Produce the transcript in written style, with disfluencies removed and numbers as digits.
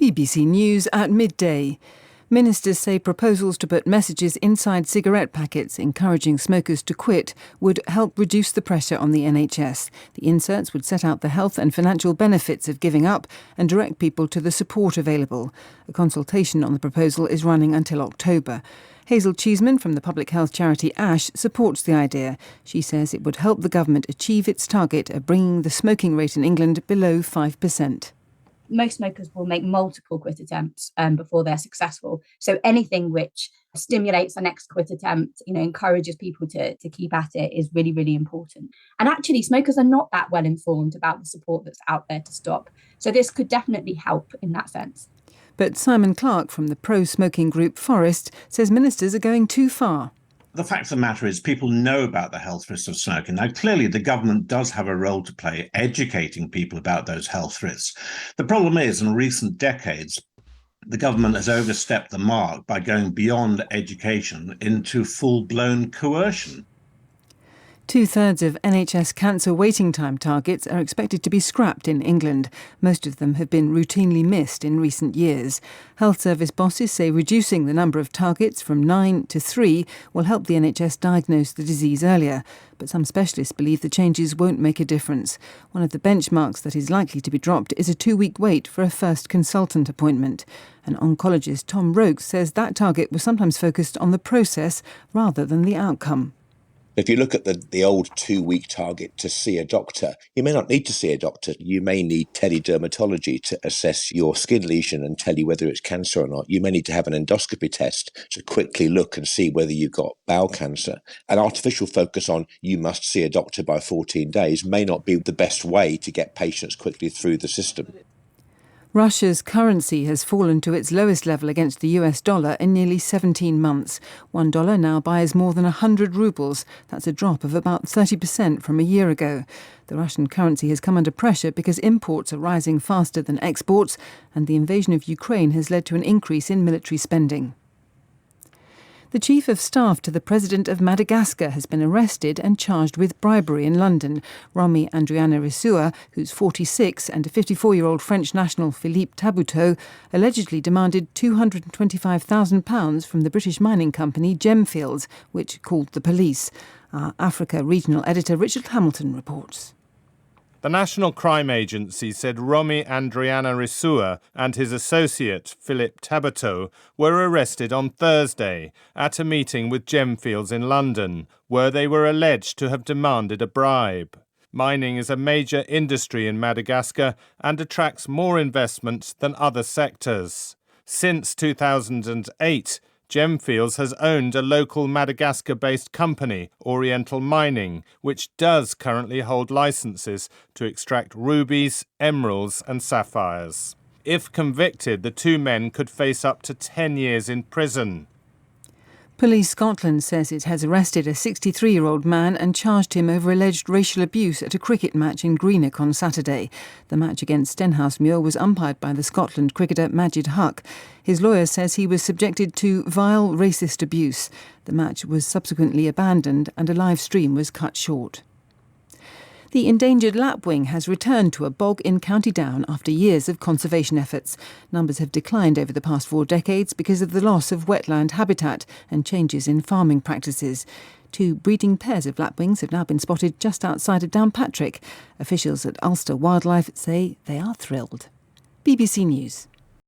BBC News at midday. Ministers say proposals to put messages inside cigarette packets encouraging smokers to quit would help reduce the pressure on the NHS. The inserts would set out the health and financial benefits of giving up and direct people to the support available. A consultation on the proposal is running until October. Hazel Cheeseman from the public health charity ASH supports the idea. She says it would help the government achieve its target of bringing the smoking rate in England below 5%. Most smokers will make multiple quit attempts before they're successful. So anything which stimulates the next quit attempt, encourages people to keep at it is really, really important. And actually, smokers are not that well informed about the support that's out there to stop. So this could definitely help in that sense. But Simon Clarke from the pro-smoking group Forest says ministers are going too far. The fact of the matter is people know about the health risks of smoking. Now, clearly, the government does have a role to play educating people about those health risks. The problem is, in recent decades, the government has overstepped the mark by going beyond education into full-blown coercion. 2/3 of NHS cancer waiting time targets are expected to be scrapped in England. Most of them have been routinely missed in recent years. Health service bosses say reducing the number of targets from 9 to 3 will help the NHS diagnose the disease earlier. But some specialists believe the changes won't make a difference. One of the benchmarks that is likely to be dropped is a 2-week wait for a first consultant appointment. An oncologist, Tom Rokes, says that target was sometimes focused on the process rather than the outcome. If you look at the old 2-week target to see a doctor, you may not need to see a doctor. You may need teledermatology to assess your skin lesion and tell you whether it's cancer or not. You may need to have an endoscopy test to quickly look and see whether you've got bowel cancer. An artificial focus on you must see a doctor by 14 days may not be the best way to get patients quickly through the system. Russia's currency has fallen to its lowest level against the US dollar in nearly 17 months. $1 now buys more than 100 rubles. That's a drop of about 30% from a year ago. The Russian currency has come under pressure because imports are rising faster than exports, and the invasion of Ukraine has led to an increase in military spending. The Chief of Staff to the President of Madagascar has been arrested and charged with bribery in London. Romy Andriana-Rsua, who's 46, and a 54-year-old French national Philippe Tabuteau allegedly demanded £225,000 from the British mining company Gemfields, which called the police. Our Africa regional editor Richard Hamilton reports. The National Crime Agency said Romy Andriana-Rsua and his associate, Philippe Tabuteau, were arrested on Thursday at a meeting with Gemfields in London, where they were alleged to have demanded a bribe. Mining is a major industry in Madagascar and attracts more investment than other sectors. Since 2008, Gemfields has owned a local Madagascar-based company, Oriental Mining, which does currently hold licenses to extract rubies, emeralds and sapphires. If convicted, the two men could face up to 10 years in prison. Police Scotland says it has arrested a 63-year-old man and charged him over alleged racial abuse at a cricket match in Greenock on Saturday. The match against Stenhousemuir was umpired by the Scotland cricketer Majid Huck. His lawyer says he was subjected to vile racist abuse. The match was subsequently abandoned and a live stream was cut short. The endangered lapwing has returned to a bog in County Down after years of conservation efforts. Numbers have declined over the past 4 decades because of the loss of wetland habitat and changes in farming practices. 2 breeding pairs of lapwings have now been spotted just outside of Downpatrick. Officials at Ulster Wildlife say they are thrilled. BBC News.